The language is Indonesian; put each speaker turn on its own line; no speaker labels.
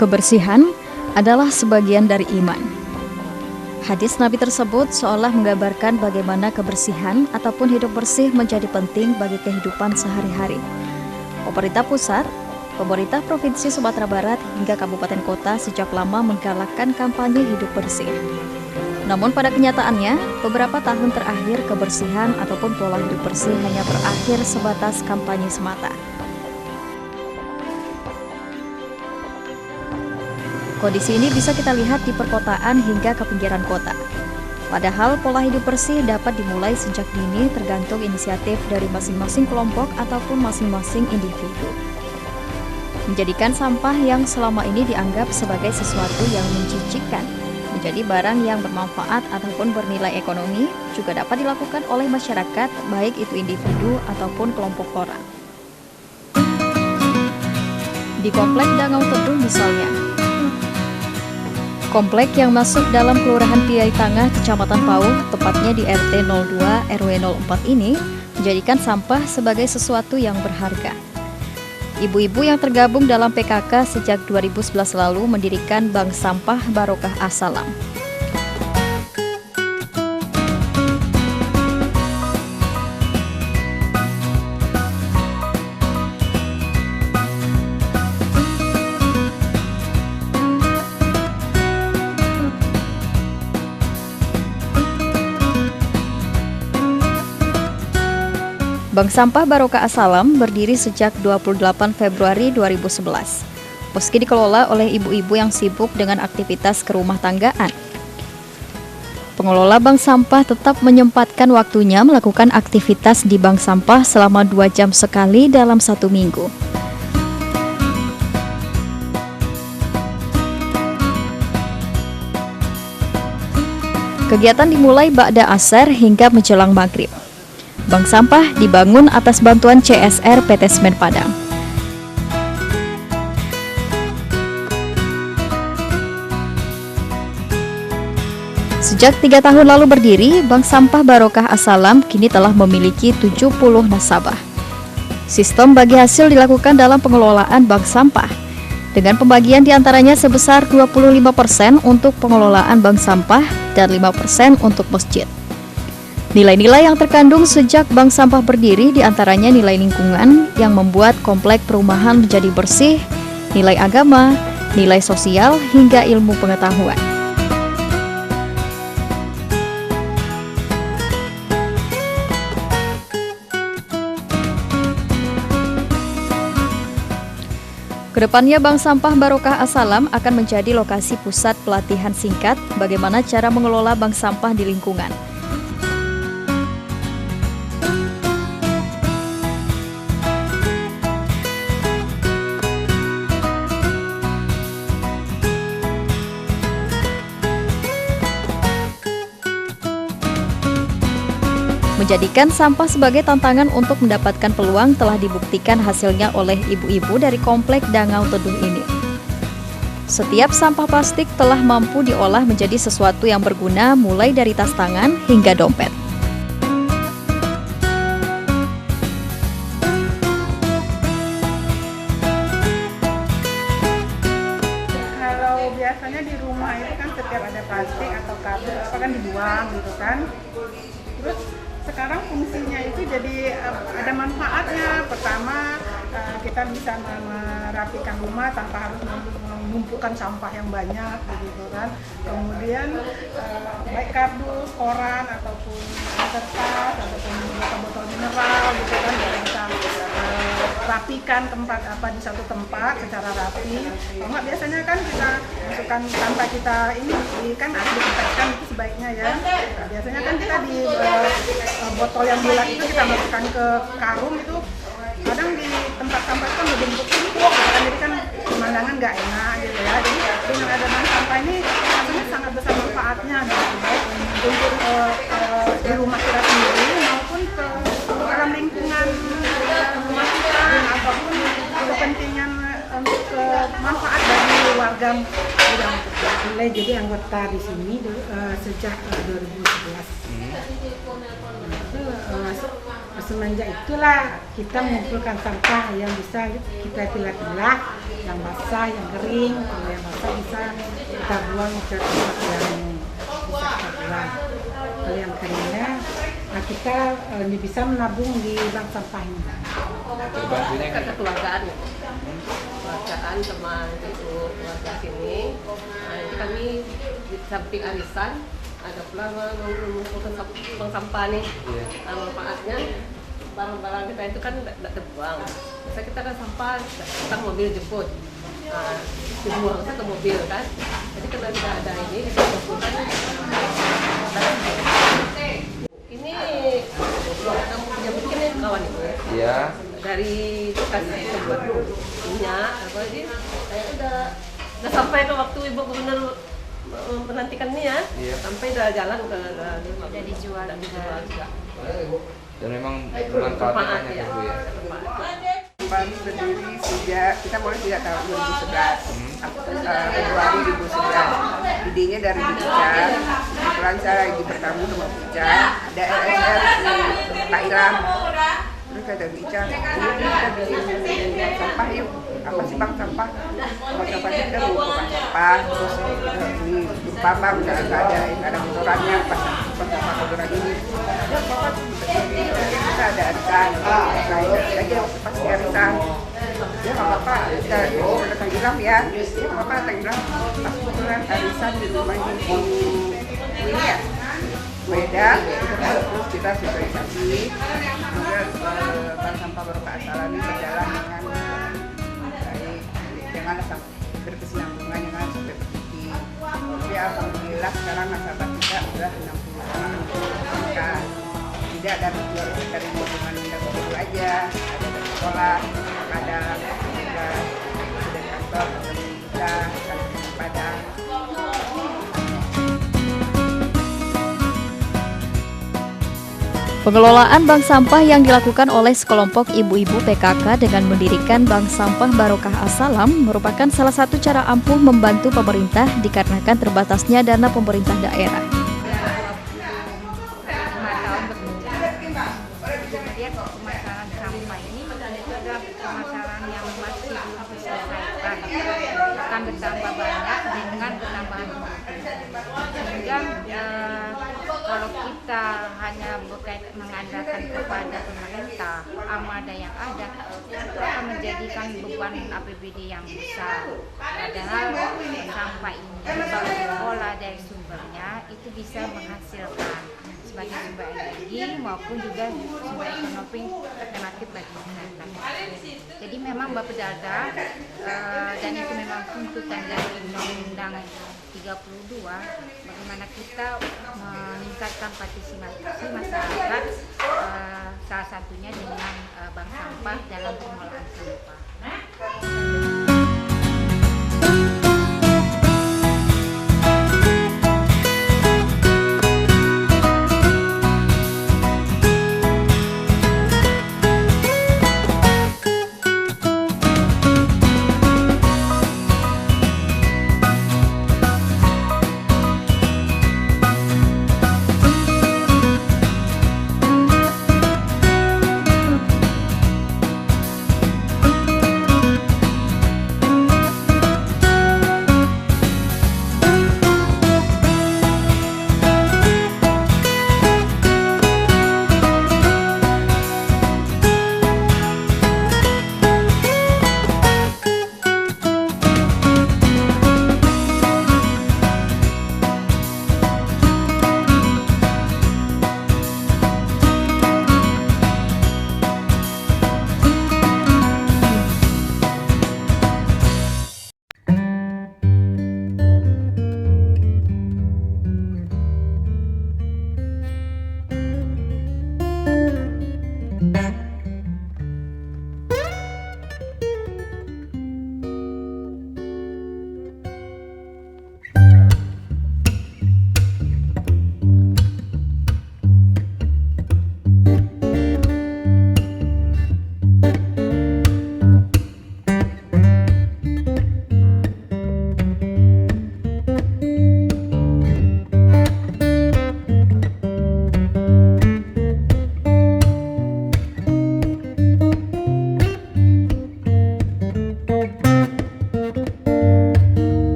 Kebersihan adalah sebagian dari iman. Hadis Nabi tersebut seolah menggambarkan bagaimana kebersihan ataupun hidup bersih menjadi penting bagi kehidupan sehari-hari. Pemerintah pusat, pemerintah Provinsi Sumatera Barat hingga kabupaten kota sejak lama menggalakkan kampanye hidup bersih. Namun pada kenyataannya, beberapa tahun terakhir kebersihan ataupun pola hidup bersih hanya berakhir sebatas kampanye semata. Kondisi ini bisa kita lihat di perkotaan hingga ke pinggiran kota. Padahal pola hidup bersih dapat dimulai sejak dini tergantung inisiatif dari masing-masing kelompok ataupun masing-masing individu. Menjadikan sampah yang selama ini dianggap sebagai sesuatu yang menjijikkan menjadi barang yang bermanfaat ataupun bernilai ekonomi juga dapat dilakukan oleh masyarakat, baik itu individu ataupun kelompok orang. Di Komplek Dangau Teduh misalnya, komplek yang masuk dalam Kelurahan Piai Tangah, Kecamatan Pauh, tepatnya di RT 02 RW 04 ini, menjadikan sampah sebagai sesuatu yang berharga. Ibu-ibu yang tergabung dalam PKK sejak 2011 lalu mendirikan Bank Sampah Barokah As-Salam. Bank Sampah Barokah As-Salam berdiri sejak 28 Februari 2011. Meski dikelola oleh ibu-ibu yang sibuk dengan aktivitas kerumah tanggaan, pengelola bank sampah tetap menyempatkan waktunya melakukan aktivitas di bank sampah selama 2 jam sekali dalam 1 minggu. Kegiatan dimulai ba'da asar hingga menjelang maghrib. Bank sampah dibangun atas bantuan CSR PT Semen Padang. Sejak 3 tahun lalu berdiri, Bank Sampah Barokah As-Salam kini telah memiliki 70 nasabah. Sistem bagi hasil dilakukan dalam pengelolaan bank sampah, dengan pembagian diantaranya sebesar 25% untuk pengelolaan bank sampah dan 5% untuk masjid. Nilai-nilai yang terkandung sejak bank sampah berdiri diantaranya nilai lingkungan yang membuat komplek perumahan menjadi bersih, nilai agama, nilai sosial, hingga ilmu pengetahuan. Kedepannya Bank Sampah Barokah As-Salam akan menjadi lokasi pusat pelatihan singkat bagaimana cara mengelola bank sampah di lingkungan. Menjadikan sampah sebagai tantangan untuk mendapatkan peluang telah dibuktikan hasilnya oleh ibu-ibu dari Komplek Dangau Teduh ini. Setiap sampah plastik telah mampu diolah menjadi sesuatu yang berguna mulai dari tas tangan hingga dompet.
Kalau biasanya di rumah itu kan setiap ada plastik atau kardus apa kan dibuang gitu kan. Terus sekarang fungsinya itu jadi ada manfaatnya. Pertama, kita bisa merapikan rumah tanpa harus mengumpulkan sampah yang banyak gitu kan. Kemudian baik kardus, koran ataupun kertas ataupun botol-botol mineral gitu kan, kita bisa rapikan tempat di satu tempat secara rapi. Kalau nggak biasanya kan kita masukkan tanpa kita ini kan harus disinfektan, itu sebaiknya ya. Nah, biasanya kan kita di botol yang bulat itu kita masukkan ke karung itu, kadang di tempat sampah itu kan berbentuk tumpuk, jadi kan pemandangan nggak enak gitu ya. Jadi dengan adanya sampah ini sebenarnya sangat besar manfaatnya, baik untuk di rumah kita sendiri maupun ke dalam lingkungan rumah kita ataupun kepentingan untuk manfaat bagi keluarga udah mulai jadi anggota di sini sejak 2011. Itu semenjak itulah kita mengumpulkan sampah yang bisa kita pilah-pilah, yang basah, yang kering. Kalau yang basah bisa kita buang ke tempat yang bisa kita buang. Kalau yang keringnya, nah kita bisa menabung di bank sampah ini.
Terbantunya kan
Kekeluargaan sama itu keluarga sini. Nah, kami di samping arisan ada pula mengumpulkan bank sampah nih.
Iya.
Manfaatnya barang-barang kita itu kan tidak terbuang. Misalnya kita kan sampah datang mobil jemput, dibuang ke mobil kan. Jadi karena tidak ada ini kita kumpulkan. Ini kamu punya bikin nih kawan itu.
Iya.
Dari kasih tempat minyak apa sih, saya udah sampai ke waktu ibu gubernur menantikan ini ya.
Iya.
Sampai udah jalan udah
dijual
juga.
Dan memang bermanfaat banyak ya Bu ya.
Kembali berdiri sejak kita mulai sejak tahun 2011, Februari 2011. Idenya dari Bicar, kebetulan saya lagi bertamu sama Bicar, ada LSR di Pak Ilham. Terus kata Bicar, yuk kita bikin bank sampah yuk. Apa sih bank sampah? Bank sampah itu kita mengumpulkan sampah, terus di Papa udah nggak ada kotorannya, pas sampah kotoran ini. Ya Papa kita ada arisan, lagi pas di arisan. Ya nggak apa-apa, kita udah tenggelam ya. Ya nggak apa-apa tenggelam. Pas kebetulan arisan di rumah ini ya. Beda, terus kita sosialisasi. Kemudian bank sampah Barokah As-Salam ini berjalan dengan baik, dengan berkesinambungan dengan sampai begini. Tapi alhamdulillah sekarang nasabah kita sudah 60 juta. Tidak dari hubungan dulu aja, ada dari sekolah, ada juga dari kantor, dari kita, dari Padang.
Pengelolaan bank sampah yang dilakukan oleh sekelompok ibu-ibu PKK dengan mendirikan Bank Sampah Barokah As-Salam merupakan salah satu cara ampuh membantu pemerintah dikarenakan terbatasnya dana pemerintah daerah.
Kemudian permasalahan sampah ini adalah permasalahan yang masih belum diselesaikan, akan bertambah banyak dengan pertambahan sehingga kalau kita hanya mengandalkan kepada pemerintah armada yang ada, itu akan menjadikan beban APBD yang besar. Padahal sampah ini kalau diolah dari sumbernya itu bisa menghasilkan sebagai sumber energi maupun juga sumber ekonomi alternatif bagi masyarakat. Jadi memang Bapedalda dan itu memang tuntutan dari Undang-Undang 32 bagaimana kita meningkatkan partisipasi masyarakat, salah satunya dengan bank sampah dalam pengelolaan sampah.